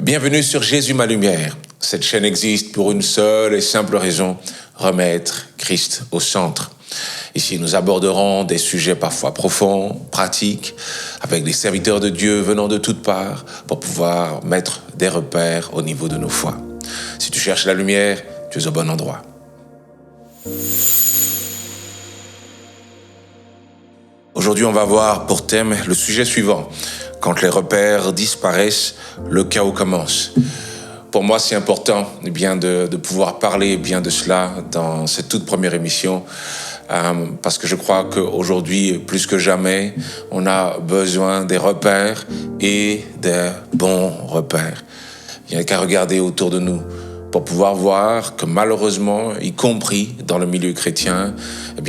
Bienvenue sur Jésus ma lumière. Cette chaîne existe pour une seule et simple raison, remettre Christ au centre. Ici, nous aborderons des sujets parfois profonds, pratiques, avec des serviteurs de Dieu venant de toutes parts pour pouvoir mettre des repères au niveau de nos foi. Si tu cherches la lumière, tu es au bon endroit. Aujourd'hui, on va voir pour thème le sujet suivant. Quand les repères disparaissent, le chaos commence. Pour moi, c'est important de pouvoir parler de cela dans cette toute première émission, parce que je crois qu'aujourd'hui, plus que jamais, on a besoin des repères et des bons repères. Il n'y a qu'à regarder autour de nous pour pouvoir voir que malheureusement, y compris dans le milieu chrétien,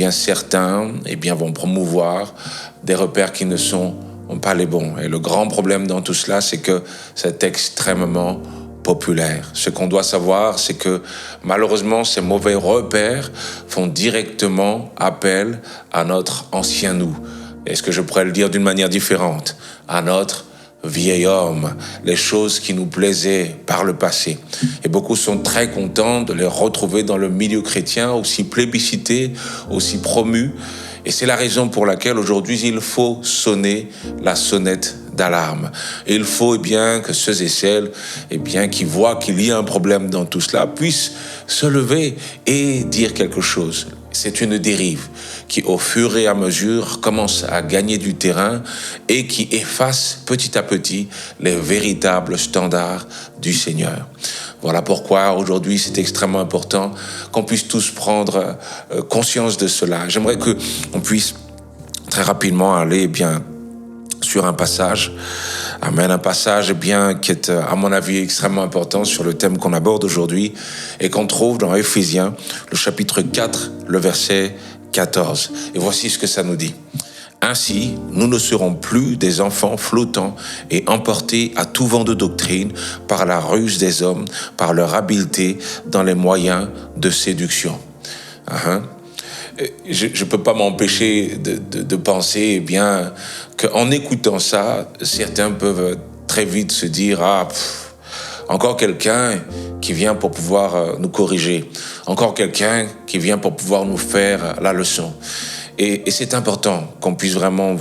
certains vont promouvoir des repères qui ne sont pas les bons. Et le grand problème dans tout cela, c'est que c'est extrêmement populaire. Ce qu'on doit savoir, c'est que malheureusement, ces mauvais repères font directement appel à notre ancien nous. Est-ce que je pourrais le dire d'une manière différente? À notre vieil homme, les choses qui nous plaisaient par le passé. Et beaucoup sont très contents de les retrouver dans le milieu chrétien, aussi plébiscités, aussi promus. Et c'est la raison pour laquelle aujourd'hui, il faut sonner la sonnette d'alarme. Et il faut que ceux et celles qui voient qu'il y a un problème dans tout cela puissent se lever et dire quelque chose. C'est une dérive qui, au fur et à mesure, commence à gagner du terrain et qui efface petit à petit les véritables standards du Seigneur. Voilà pourquoi aujourd'hui c'est extrêmement important qu'on puisse tous prendre conscience de cela. J'aimerais qu'on puisse très rapidement aller sur un passage. Amen, un passage qui est à mon avis extrêmement important sur le thème qu'on aborde aujourd'hui et qu'on trouve dans Éphésiens, le chapitre 4, le verset 14. Et voici ce que ça nous dit. Ainsi, nous ne serons plus des enfants flottants et emportés à tout vent de doctrine par la ruse des hommes, par leur habileté dans les moyens de séduction. Je ne peux pas m'empêcher de penser qu'en écoutant ça, certains peuvent très vite se dire encore quelqu'un qui vient pour pouvoir nous corriger, encore quelqu'un qui vient pour pouvoir nous faire la leçon. Et c'est important qu'on puisse vraiment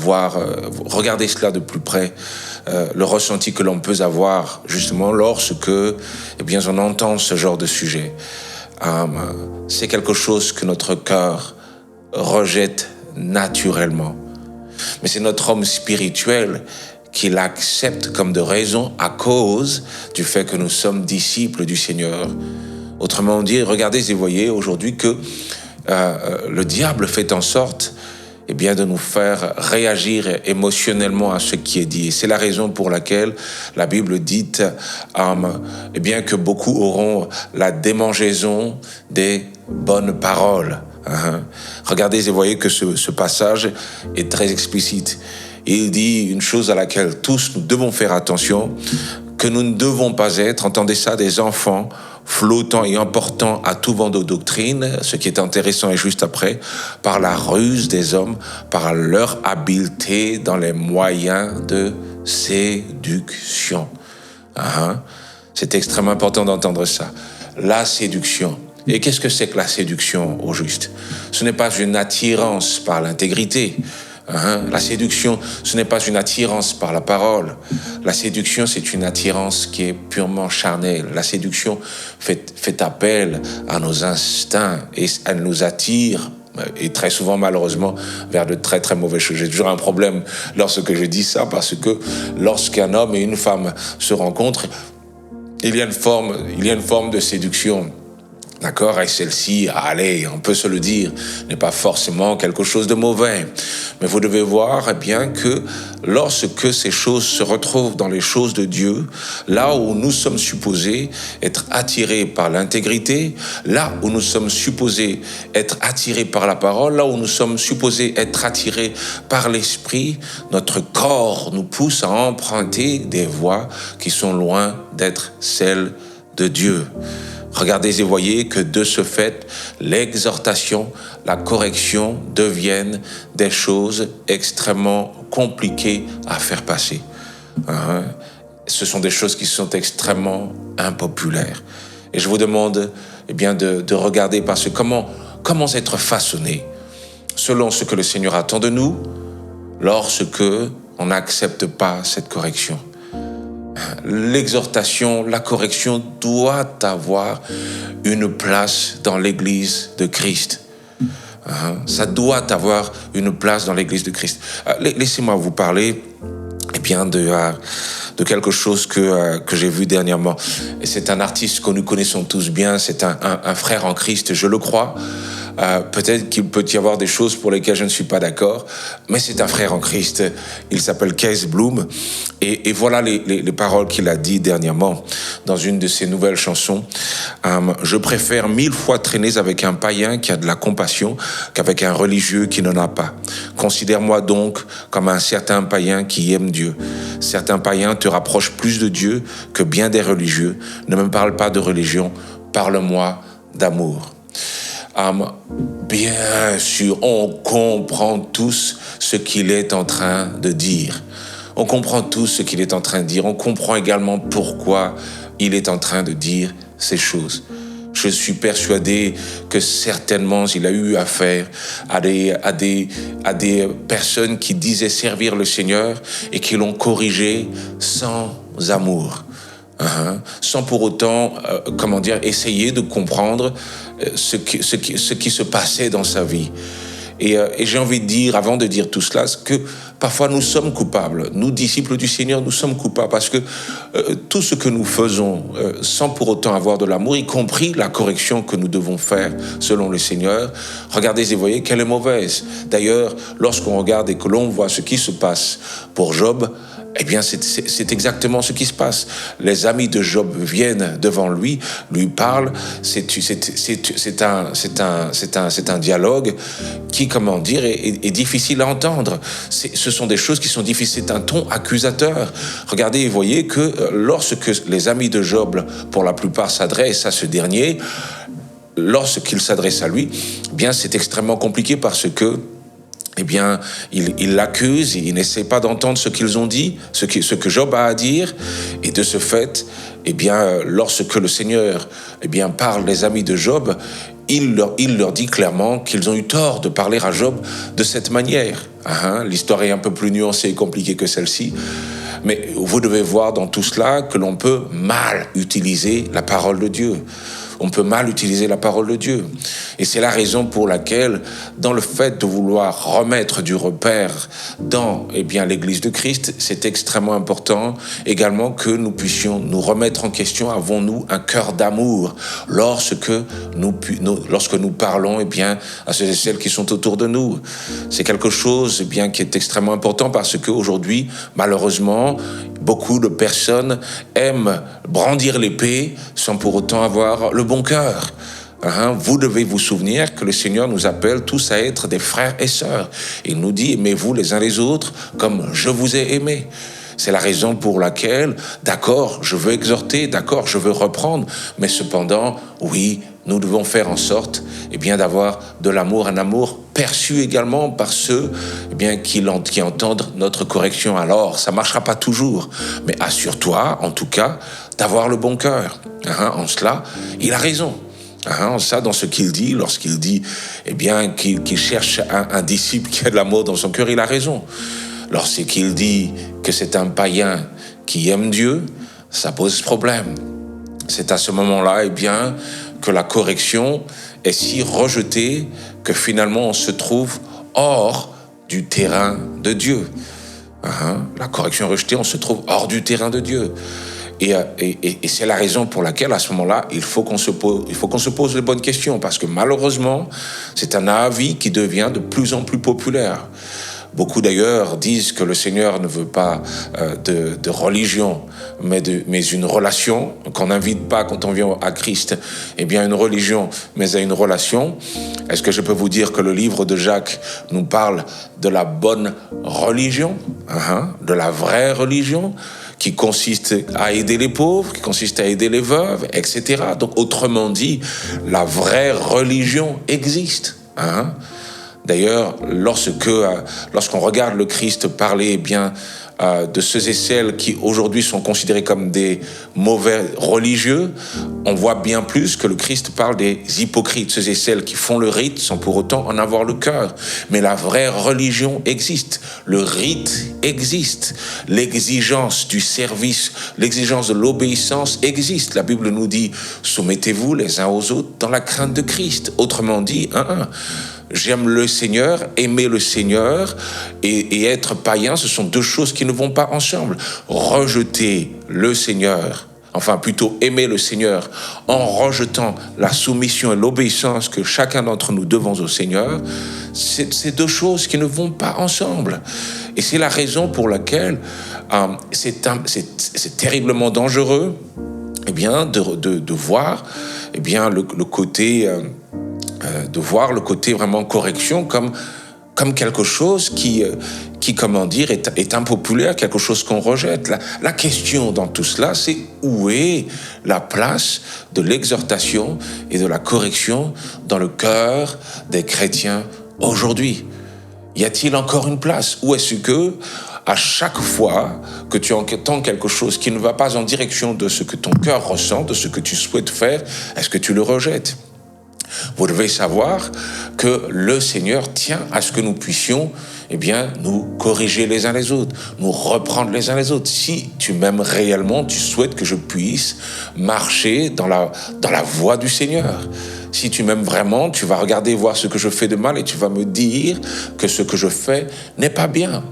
regarder cela de plus près, le ressenti que l'on peut avoir justement lorsque on entend ce genre de sujet. C'est quelque chose que notre cœur rejette naturellement. Mais c'est notre homme spirituel qui l'accepte comme de raison à cause du fait que nous sommes disciples du Seigneur. Autrement dit, regardez et voyez aujourd'hui que le diable fait en sorte de nous faire réagir émotionnellement à ce qui est dit. Et c'est la raison pour laquelle la Bible dit que beaucoup auront la démangeaison des bonnes paroles. Regardez et voyez que ce passage est très explicite. Il dit une chose à laquelle tous nous devons faire attention, que nous ne devons pas être, entendez ça, des enfants flottant et emportant à tout vent de doctrine, ce qui est intéressant et juste après, par la ruse des hommes, par leur habileté dans les moyens de séduction. C'est extrêmement important d'entendre ça. La séduction. Et qu'est-ce que c'est que la séduction au juste? Ce n'est pas une attirance par l'intégrité. La séduction, ce n'est pas une attirance par la parole. La séduction, c'est une attirance qui est purement charnelle. La séduction fait appel à nos instincts et elle nous attire, et très souvent, malheureusement, vers de très, très mauvaises choses. J'ai toujours un problème lorsque je dis ça, parce que lorsqu'un homme et une femme se rencontrent, il y a une forme de séduction. D'accord? Et celle-ci, allez, on peut se le dire, n'est pas forcément quelque chose de mauvais. Mais vous devez voir que lorsque ces choses se retrouvent dans les choses de Dieu, là où nous sommes supposés être attirés par l'intégrité, là où nous sommes supposés être attirés par la parole, là où nous sommes supposés être attirés par l'esprit, notre corps nous pousse à emprunter des voies qui sont loin d'être celles de Dieu. Regardez et voyez que de ce fait, l'exhortation, la correction deviennent des choses extrêmement compliquées à faire passer. ce sont des choses qui sont extrêmement impopulaires. Et je vous demande de regarder parce que comment être façonné selon ce que le Seigneur attend de nous lorsque on n'accepte pas cette correction. L'exhortation, la correction doit avoir une place dans l'Église de Christ. Ça doit avoir une place dans l'Église de Christ. Laissez-moi vous parler de quelque chose que j'ai vu dernièrement. Et c'est un artiste que nous connaissons tous bien, c'est un frère en Christ, je le crois. Peut-être qu'il peut y avoir des choses pour lesquelles je ne suis pas d'accord, mais c'est un frère en Christ. Il s'appelle Kees Bloem. Et voilà les paroles qu'il a dit dernièrement dans une de ses nouvelles chansons. Je préfère 1000 fois traîner avec un païen qui a de la compassion qu'avec un religieux qui n'en a pas. Considère-moi donc comme un certain païen qui aime Dieu. Certains païens te rapprochent plus de Dieu que bien des religieux. Ne me parle pas de religion, parle-moi d'amour. Bien sûr, on comprend tous ce qu'il est en train de dire. On comprend tous ce qu'il est en train de dire. On comprend également pourquoi il est en train de dire ces choses. Je suis persuadé que certainement il a eu affaire à des personnes qui disaient servir le Seigneur et qui l'ont corrigé sans amour. Sans pour autant, essayer de comprendre ce qui se passait dans sa vie. Et j'ai envie de dire, avant de dire tout cela, que parfois nous sommes coupables. Nous, disciples du Seigneur, nous sommes coupables parce que tout ce que nous faisons sans pour autant avoir de l'amour, y compris la correction que nous devons faire selon le Seigneur, regardez et voyez qu'elle est mauvaise. D'ailleurs, lorsqu'on regarde et que l'on voit ce qui se passe pour Job, c'est exactement ce qui se passe. Les amis de Job viennent devant lui parlent. C'est un dialogue qui, est difficile à entendre. Ce sont des choses qui sont difficiles. C'est un ton accusateur. Regardez et voyez que lorsque les amis de Job, pour la plupart, s'adressent à ce dernier, lorsqu'ils s'adressent à lui, c'est extrêmement compliqué parce que il l'accuse, il n'essaie pas d'entendre ce qu'ils ont dit, ce que Job a à dire. Et de ce fait, lorsque le Seigneur, parle des amis de Job, il leur dit clairement qu'ils ont eu tort de parler à Job de cette manière. L'histoire est un peu plus nuancée et compliquée que celle-ci. Mais vous devez voir dans tout cela que l'on peut mal utiliser la parole de Dieu. On peut mal utiliser la parole de Dieu. Et c'est la raison pour laquelle, dans le fait de vouloir remettre du repère dans l'Église de Christ, c'est extrêmement important également que nous puissions nous remettre en question. Avons-nous un cœur d'amour lorsque nous parlons à ceux et celles qui sont autour de nous? C'est quelque chose qui est extrêmement important parce qu'aujourd'hui, malheureusement, beaucoup de personnes aiment brandir l'épée sans pour autant avoir le bon cœur. Vous devez vous souvenir que le Seigneur nous appelle tous à être des frères et sœurs. Il nous dit, aimez-vous les uns les autres comme je vous ai aimés. C'est la raison pour laquelle, d'accord, je veux exhorter, d'accord, je veux reprendre, mais cependant, oui, nous devons faire en sorte d'avoir de l'amour, un amour perçu également par ceux qui entendent notre correction. Alors, ça ne marchera pas toujours, mais assure-toi, en tout cas, d'avoir le bon cœur. En cela, il a raison. Ça, dans ce qu'il dit, lorsqu'il dit qu'il cherche un disciple qui a de l'amour dans son cœur, il a raison. Lorsqu'il dit que c'est un païen qui aime Dieu, ça pose problème. C'est à ce moment-là, que la correction est si rejetée que finalement on se trouve hors du terrain de Dieu. La correction rejetée, on se trouve hors du terrain de Dieu. Et c'est la raison pour laquelle, à ce moment-là, il faut qu'on se pose les bonnes questions, parce que malheureusement, c'est un avis qui devient de plus en plus populaire. Beaucoup d'ailleurs disent que le Seigneur ne veut pas de religion, mais une relation, qu'on n'invite pas quand on vient à Christ, une religion, mais à une relation. Est-ce que je peux vous dire que le livre de Jacques nous parle de la bonne religion, de la vraie religion, qui consiste à aider les pauvres, qui consiste à aider les veuves, etc. Donc, autrement dit, la vraie religion existe. D'ailleurs, lorsqu'on regarde le Christ parler de ceux et celles qui aujourd'hui sont considérés comme des mauvais religieux, on voit bien plus que le Christ parle des hypocrites, ceux et celles qui font le rite sans pour autant en avoir le cœur. Mais la vraie religion existe, le rite existe, l'exigence du service, l'exigence de l'obéissance existe. La Bible nous dit, soumettez-vous les uns aux autres dans la crainte de Christ. Autrement dit, j'aime le Seigneur, aimer le Seigneur et être païen, ce sont deux choses qui ne vont pas ensemble. Rejeter le Seigneur, enfin plutôt aimer le Seigneur en rejetant la soumission et l'obéissance que chacun d'entre nous devons au Seigneur, c'est deux choses qui ne vont pas ensemble. Et c'est la raison pour laquelle c'est terriblement dangereux de voir le côté... de voir le côté vraiment correction comme quelque chose qui comment dire, est impopulaire, quelque chose qu'on rejette. La question dans tout cela, c'est où est la place de l'exhortation et de la correction dans le cœur des chrétiens aujourd'hui? Y a-t-il encore une place? Ou est-ce que, à chaque fois que tu entends quelque chose qui ne va pas en direction de ce que ton cœur ressent, de ce que tu souhaites faire, est-ce que tu le rejettes? Vous devez savoir que le Seigneur tient à ce que nous puissions, nous corriger les uns les autres, nous reprendre les uns les autres. Si tu m'aimes réellement, tu souhaites que je puisse marcher dans la voie du Seigneur. Si tu m'aimes vraiment, tu vas regarder voir ce que je fais de mal et tu vas me dire que ce que je fais n'est pas bien.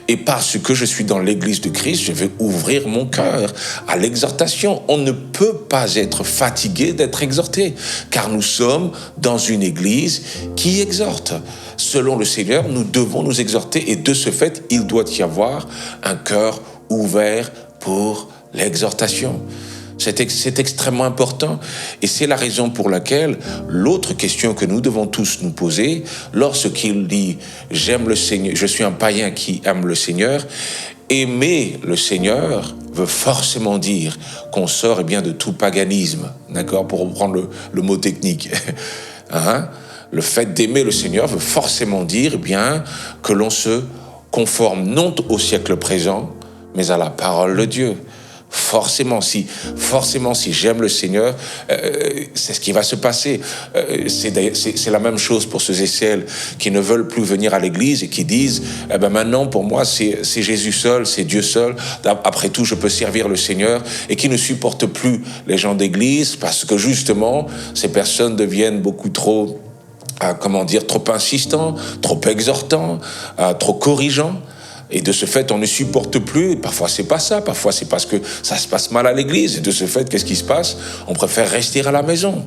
Et parce que je suis dans l'église de Christ, je vais ouvrir mon cœur à l'exhortation. On ne peut pas être fatigué d'être exhorté, car nous sommes dans une église qui exhorte. Selon le Seigneur, nous devons nous exhorter et de ce fait, il doit y avoir un cœur ouvert pour l'exhortation. C'est extrêmement important et c'est la raison pour laquelle l'autre question que nous devons tous nous poser, lorsqu'il dit « j'aime le Seigneur, je suis un païen qui aime le Seigneur », aimer le Seigneur veut forcément dire qu'on sort de tout paganisme, d'accord, pour reprendre le mot technique. Le fait d'aimer le Seigneur veut forcément dire que l'on se conforme non au siècle présent, mais à la parole de Dieu. Forcément, si j'aime le Seigneur, c'est ce qui va se passer. C'est la même chose pour ceux et celles qui ne veulent plus venir à l'église et qui disent maintenant pour moi c'est Jésus seul, c'est Dieu seul. Après tout, je peux servir le Seigneur et qui ne supportent plus les gens d'église parce que justement ces personnes deviennent beaucoup trop trop insistants, trop exhortants, trop corrigeants. Et de ce fait, on ne supporte plus. Parfois, c'est pas ça. Parfois, c'est parce que ça se passe mal à l'église. Et de ce fait, qu'est-ce qui se passe? On préfère rester à la maison.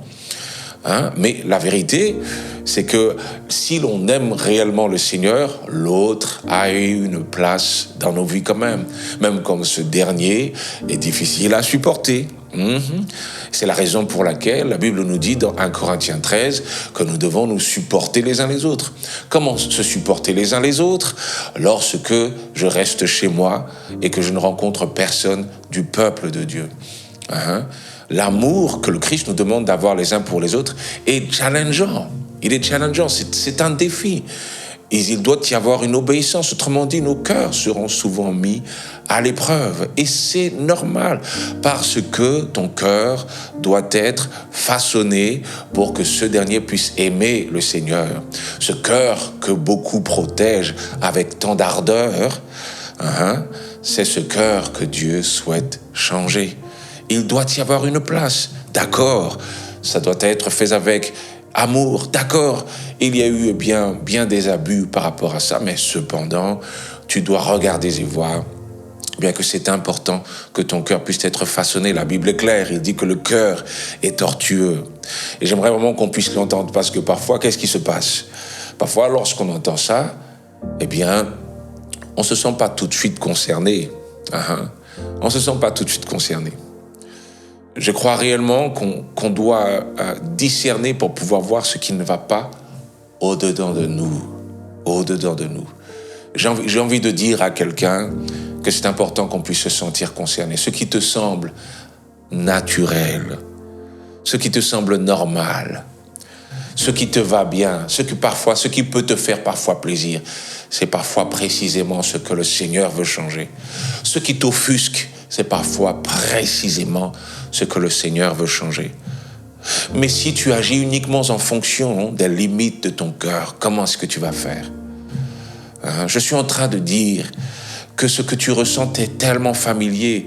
Mais la vérité, c'est que si l'on aime réellement le Seigneur, l'autre a eu une place dans nos vies quand même. Même quand ce dernier est difficile à supporter. C'est la raison pour laquelle la Bible nous dit dans 1 Corinthiens 13 que nous devons nous supporter les uns les autres. Comment se supporter les uns les autres? Lorsque je reste chez moi et que je ne rencontre personne du peuple de Dieu. L'amour que le Christ nous demande d'avoir les uns pour les autres est challengeant. Il est challengeant, c'est un défi. Et il doit y avoir une obéissance. Autrement dit, nos cœurs seront souvent mis à l'épreuve. Et c'est normal, parce que ton cœur doit être façonné pour que ce dernier puisse aimer le Seigneur. Ce cœur que beaucoup protègent avec tant d'ardeur, c'est ce cœur que Dieu souhaite changer. Il doit y avoir une place, d'accord, ça doit être fait avec amour, d'accord, il y a eu bien des abus par rapport à ça, mais cependant, tu dois regarder et voir bien que c'est important que ton cœur puisse être façonné. La Bible est claire, il dit que le cœur est tortueux. Et j'aimerais vraiment qu'on puisse l'entendre, parce que parfois, qu'est-ce qui se passe? Parfois, lorsqu'on entend ça, on se sent pas tout de suite concerné. On se sent pas tout de suite concerné. Je crois réellement qu'on doit discerner pour pouvoir voir ce qui ne va pas au-dedans de nous. Au-dedans de nous. J'ai envie de dire à quelqu'un que c'est important qu'on puisse se sentir concerné. Ce qui te semble naturel, ce qui te semble normal, ce qui te va bien, ce qui peut te faire parfois plaisir, c'est parfois précisément ce que le Seigneur veut changer. Ce qui t'offusque, c'est parfois précisément ce que le Seigneur veut changer. Mais si tu agis uniquement en fonction des limites de ton cœur, comment est-ce que tu vas faire? Je suis en train de dire que ce que tu ressens est tellement familier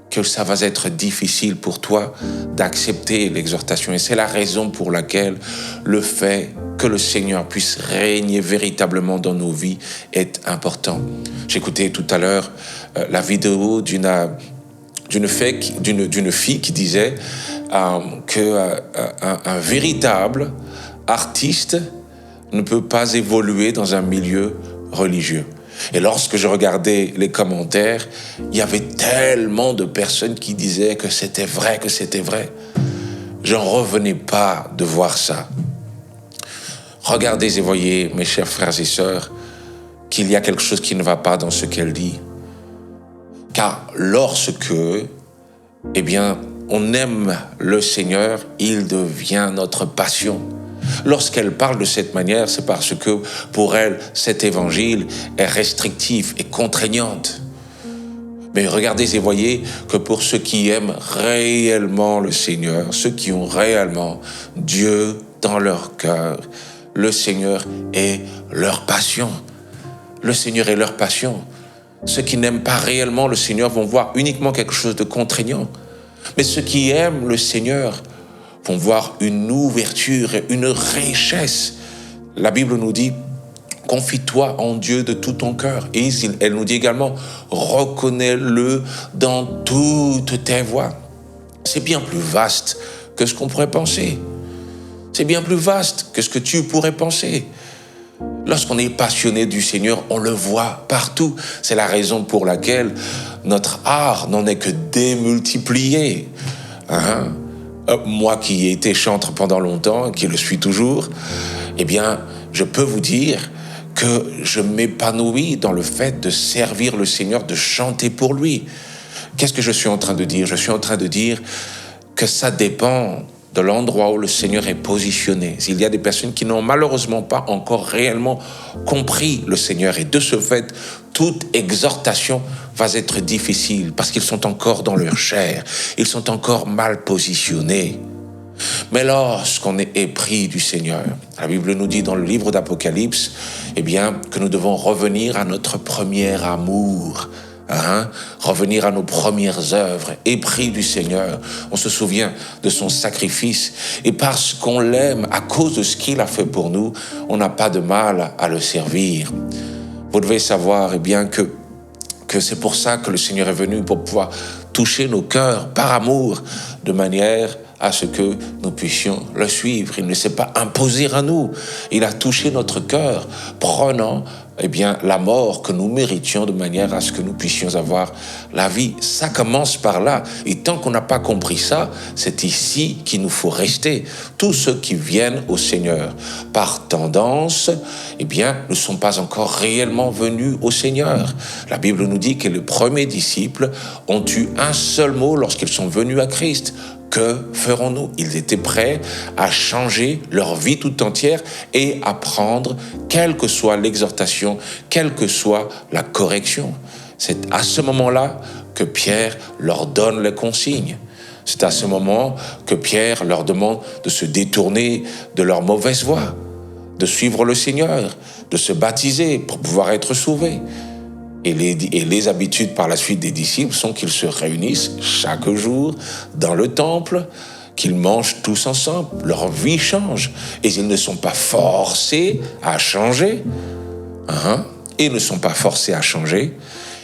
que ça va être difficile pour toi d'accepter l'exhortation. Et c'est la raison pour laquelle le fait que le Seigneur puisse régner véritablement dans nos vies est important. J'écoutais tout à l'heure la vidéo d'une fille qui disait qu'un véritable artiste ne peut pas évoluer dans un milieu religieux. Et lorsque je regardais les commentaires, il y avait tellement de personnes qui disaient que c'était vrai, que c'était vrai. J'en revenais pas de voir ça. Regardez et voyez, mes chers frères et sœurs, qu'il y a quelque chose qui ne va pas dans ce qu'elle dit. Car lorsque, on aime le Seigneur, il devient notre passion. Lorsqu'elle parle de cette manière, c'est parce que pour elle, cet évangile est restrictif et contraignante. Mais regardez et voyez que pour ceux qui aiment réellement le Seigneur, ceux qui ont réellement Dieu dans leur cœur, le Seigneur est leur passion. Le Seigneur est leur passion. Ceux qui n'aiment pas réellement le Seigneur vont voir uniquement quelque chose de contraignant. Mais ceux qui aiment le Seigneur vont voir une ouverture et une richesse. La Bible nous dit, confie-toi en Dieu de tout ton cœur. Et elle nous dit également, reconnais-le dans toutes tes voies. C'est bien plus vaste que ce qu'on pourrait penser. C'est bien plus vaste que ce que tu pourrais penser. Lorsqu'on est passionné du Seigneur, on le voit partout. C'est la raison pour laquelle notre art n'en est que démultiplié. Moi qui ai été chanteur pendant longtemps, qui le suis toujours, je peux vous dire que je m'épanouis dans le fait de servir le Seigneur, de chanter pour lui. Qu'est-ce que je suis en train de dire? Je suis en train de dire que ça dépend de l'endroit où le Seigneur est positionné. Il y a des personnes qui n'ont malheureusement pas encore réellement compris le Seigneur. Et de ce fait, toute exhortation va être difficile parce qu'ils sont encore dans leur chair. Ils sont encore mal positionnés. Mais lorsqu'on est épris du Seigneur, la Bible nous dit dans le livre d'Apocalypse, que nous devons revenir à notre premier amour. Revenir à nos premières œuvres, épris du Seigneur. On se souvient de son sacrifice et parce qu'on l'aime à cause de ce qu'il a fait pour nous, on n'a pas de mal à le servir. Vous devez savoir que c'est pour ça que le Seigneur est venu, pour pouvoir toucher nos cœurs par amour, de manière à ce que nous puissions le suivre. Il ne s'est pas imposé à nous. Il a touché notre cœur, prenant la mort que nous méritions de manière à ce que nous puissions avoir la vie. Ça commence par là. Et tant qu'on n'a pas compris ça, c'est ici qu'il nous faut rester. Tous ceux qui viennent au Seigneur par tendance, ne sont pas encore réellement venus au Seigneur. La Bible nous dit que les premiers disciples ont eu un seul mot lorsqu'ils sont venus à Christ. Que ferons-nous? Ils étaient prêts à changer leur vie tout entière et à prendre, quelle que soit l'exhortation, quelle que soit la correction. C'est à ce moment-là que Pierre leur donne les consignes. C'est à ce moment que Pierre leur demande de se détourner de leur mauvaise voie, de suivre le Seigneur, de se baptiser pour pouvoir être sauvés. Et les habitudes par la suite des disciples sont qu'ils se réunissent chaque jour dans le temple, qu'ils mangent tous ensemble. Leur vie change. Et ils ne sont pas forcés à changer. Ils ne sont pas forcés à changer.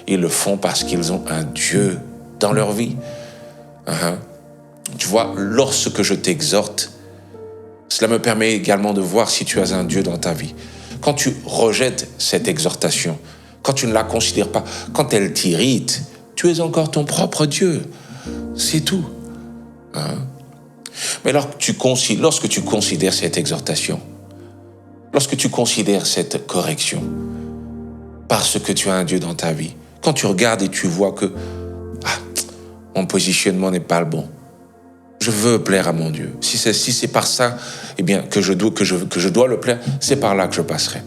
Ils le font parce qu'ils ont un Dieu dans leur vie. Tu vois, lorsque je t'exhorte, cela me permet également de voir si tu as un Dieu dans ta vie. Quand tu rejettes cette exhortation, quand tu ne la considères pas, quand elle t'irrite, tu es encore ton propre Dieu. C'est tout. Mais lorsque tu considères cette exhortation, lorsque tu considères cette correction, parce que tu as un Dieu dans ta vie, quand tu regardes et tu vois que mon positionnement n'est pas le bon, je veux plaire à mon Dieu. Si c'est par ça, que je dois le plaire, c'est par là que je passerai.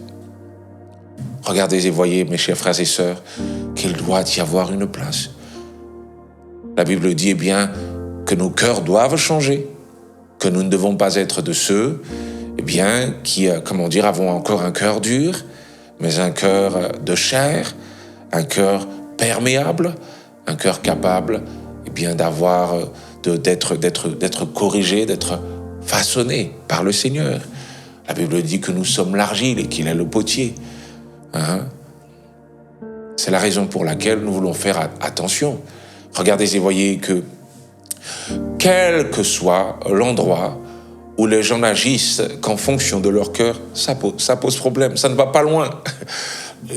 regardez et voyez, mes chers frères et sœurs, qu'il doit y avoir une place. La Bible dit, eh bien, que nos cœurs doivent changer, que nous ne devons pas être de ceux, eh bien, qui, avons encore un cœur dur, mais un cœur de chair, un cœur perméable, un cœur capable, eh bien, d'être corrigé, d'être façonné par le Seigneur. La Bible dit que nous sommes l'argile et qu'il est le potier. C'est la raison pour laquelle nous voulons faire attention. Regardez et voyez que quel que soit l'endroit où les gens n'agissent qu'en fonction de leur cœur, ça pose problème, ça ne va pas loin.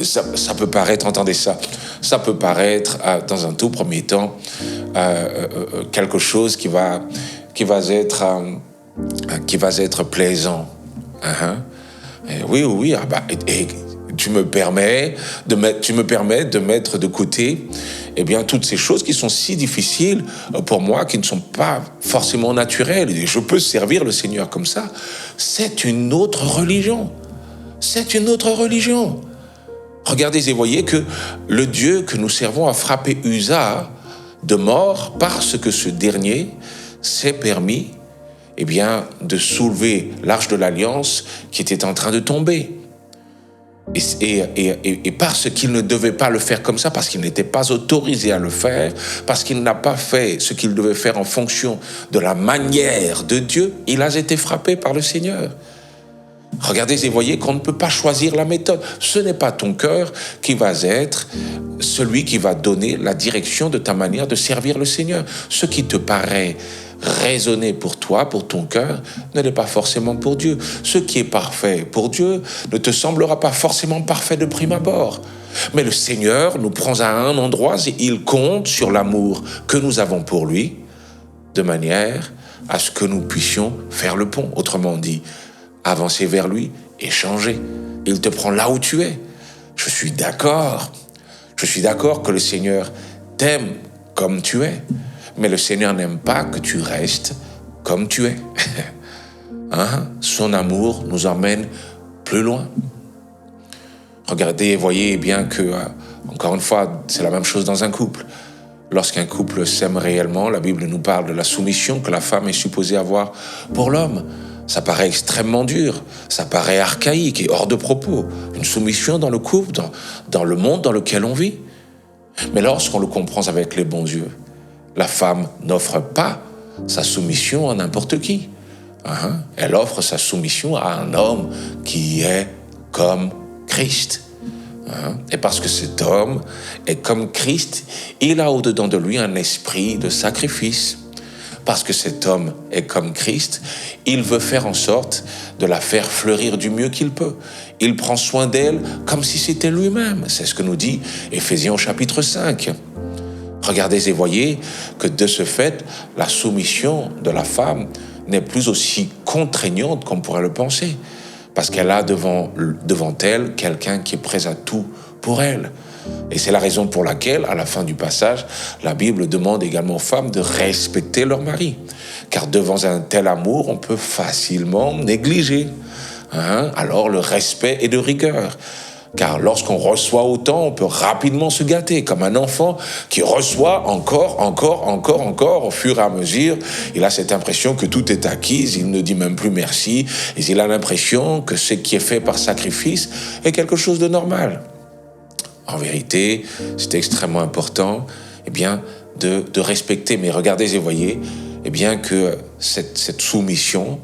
Ça peut paraître, entendez ça peut paraître, dans un tout premier temps, quelque chose qui va être plaisant. Et oui, et tu me permets de mettre de côté, eh bien, toutes ces choses qui sont si difficiles pour moi, qui ne sont pas forcément naturelles. Et je peux servir le Seigneur comme ça. C'est une autre religion. C'est une autre religion. Regardez et voyez que le Dieu que nous servons a frappé Uza de mort parce que ce dernier s'est permis, eh bien, de soulever l'arche de l'Alliance qui était en train de tomber. Et parce qu'il ne devait pas le faire comme ça, parce qu'il n'était pas autorisé à le faire, parce qu'il n'a pas fait ce qu'il devait faire en fonction de la manière de Dieu, il a été frappé par le Seigneur. Regardez et voyez qu'on ne peut pas choisir la méthode. Ce n'est pas ton cœur qui va être celui qui va donner la direction de ta manière de servir le Seigneur. Ce qui te paraît raisonner pour toi, pour ton cœur, ne l'est pas forcément pour Dieu. Ce qui est parfait pour Dieu ne te semblera pas forcément parfait de prime abord. Mais le Seigneur nous prend à un endroit et il compte sur l'amour que nous avons pour lui, de manière à ce que nous puissions faire le pont. Autrement dit, avancer vers lui et changer. Il te prend là où tu es. Je suis d'accord que le Seigneur t'aime comme tu es. Mais le Seigneur n'aime pas que tu restes comme tu es. Son amour nous emmène plus loin. Regardez et voyez bien que, encore une fois, c'est la même chose dans un couple. Lorsqu'un couple s'aime réellement, la Bible nous parle de la soumission que la femme est supposée avoir pour l'homme. Ça paraît extrêmement dur, ça paraît archaïque et hors de propos. Une soumission dans le couple, dans le monde dans lequel on vit. Mais lorsqu'on le comprend avec les bons yeux, la femme n'offre pas sa soumission à n'importe qui. Elle offre sa soumission à un homme qui est comme Christ. Et parce que cet homme est comme Christ, il a au-dedans de lui un esprit de sacrifice. Parce que cet homme est comme Christ, il veut faire en sorte de la faire fleurir du mieux qu'il peut. Il prend soin d'elle comme si c'était lui-même. C'est ce que nous dit Éphésiens au chapitre 5. Regardez et voyez que de ce fait, la soumission de la femme n'est plus aussi contraignante qu'on pourrait le penser. Parce qu'elle a devant elle quelqu'un qui est prêt à tout pour elle. Et c'est la raison pour laquelle, à la fin du passage, la Bible demande également aux femmes de respecter leur mari. Car devant un tel amour, on peut facilement négliger. Alors le respect est de rigueur. Car lorsqu'on reçoit autant, on peut rapidement se gâter, comme un enfant qui reçoit encore, au fur et à mesure. Il a cette impression que tout est acquis, il ne dit même plus merci, et il a l'impression que ce qui est fait par sacrifice est quelque chose de normal. En vérité, c'est extrêmement important, de respecter. Mais regardez et voyez, que cette soumission,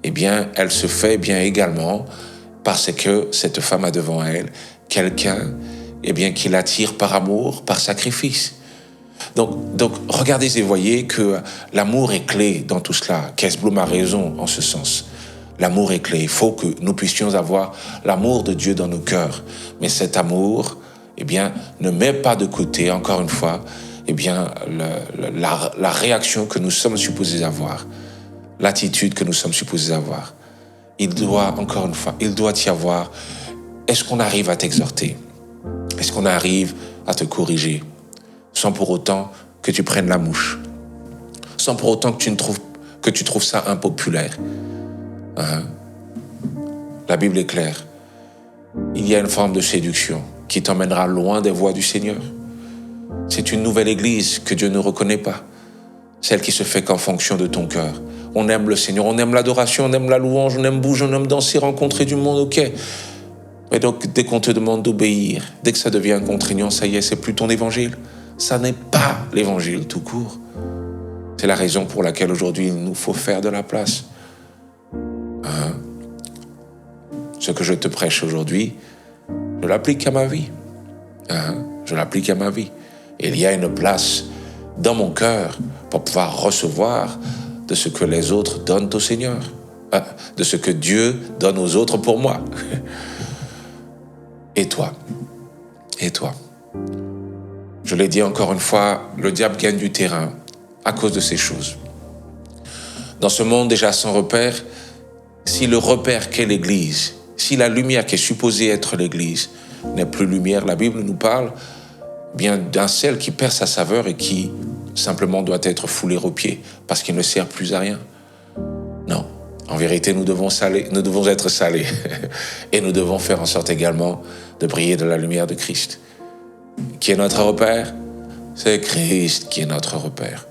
elle se fait également parce que cette femme a devant elle quelqu'un, qui l'attire par amour, par sacrifice. Donc, regardez et voyez que l'amour est clé dans tout cela. Kees Bloem a raison en ce sens. L'amour est clé. Il faut que nous puissions avoir l'amour de Dieu dans nos cœurs. Mais cet amour, ne met pas de côté, encore une fois, la réaction que nous sommes supposés avoir, l'attitude que nous sommes supposés avoir. Il doit y avoir, est-ce qu'on arrive à t'exhorter? Est-ce qu'on arrive à te corriger? Sans pour autant que tu prennes la mouche. Sans pour autant que tu trouves ça impopulaire. La Bible est claire. il y a une forme de séduction qui t'emmènera loin des voies du Seigneur. C'est une nouvelle église que Dieu ne reconnaît pas, celle qui se fait qu'en fonction de ton cœur. On aime le Seigneur, on aime l'adoration, on aime la louange, on aime bouger, on aime danser, rencontrer du monde, ok. Mais donc, dès qu'on te demande d'obéir, dès que ça devient contraignant, ça y est, c'est plus ton évangile. Ça n'est pas l'évangile tout court. C'est la raison pour laquelle aujourd'hui, il nous faut faire de la place. Hein? Ce que je te prêche aujourd'hui, je l'applique à ma vie. Hein? Je l'applique à ma vie. Et il y a une place dans mon cœur pour pouvoir recevoir de ce que les autres donnent au Seigneur. Hein? De ce que Dieu donne aux autres pour moi. Et toi? Et toi? Je l'ai dit encore une fois, le diable gagne du terrain à cause de ces choses. Dans ce monde déjà sans repère, si le repère qu'est l'Église, si la lumière qui est supposée être l'Église n'est plus lumière, la Bible nous parle bien d'un sel qui perd sa saveur et qui simplement doit être foulé aux pieds parce qu'il ne sert plus à rien. Non, en vérité, nous devons être salés et nous devons faire en sorte également de briller de la lumière de Christ. Qui est notre repère? C'est Christ qui est notre repère.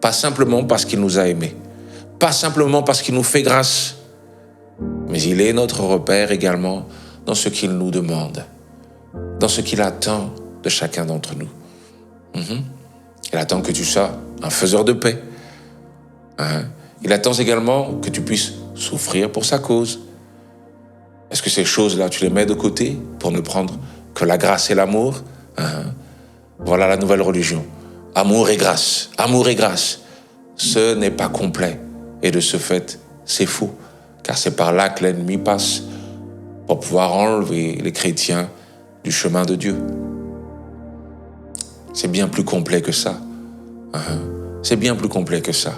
Pas simplement parce qu'il nous a aimés, pas simplement parce qu'il nous fait grâce, mais il est notre repère également dans ce qu'il nous demande, dans ce qu'il attend de chacun d'entre nous. Il attend que tu sois un faiseur de paix. Il attend également que tu puisses souffrir pour sa cause. Est-ce que ces choses-là, tu les mets de côté pour ne prendre que la grâce et l'amour? Voilà la nouvelle religion. Amour et grâce. Amour et grâce. Ce n'est pas complet. Et de ce fait, c'est faux. Car c'est par là que l'ennemi passe pour pouvoir enlever les chrétiens du chemin de Dieu. C'est bien plus complet que ça. C'est bien plus complet que ça.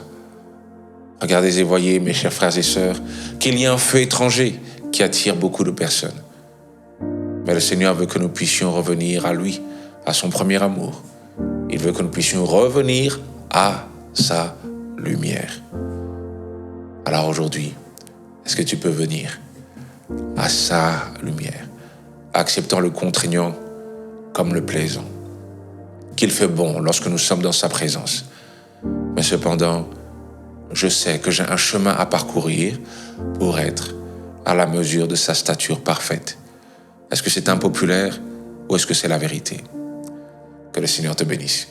Regardez et voyez, mes chers frères et sœurs, qu'il y a un feu étranger qui attire beaucoup de personnes. Mais le Seigneur veut que nous puissions revenir à lui, à son premier amour. Il veut que nous puissions revenir à sa lumière. Alors aujourd'hui, est-ce que tu peux venir à sa lumière, acceptant le contraignant comme le plaisant, qu'il fait bon lorsque nous sommes dans sa présence. Mais cependant, je sais que j'ai un chemin à parcourir pour être à la mesure de sa stature parfaite. Est-ce que c'est impopulaire ou est-ce que c'est la vérité? Que le Seigneur te bénisse.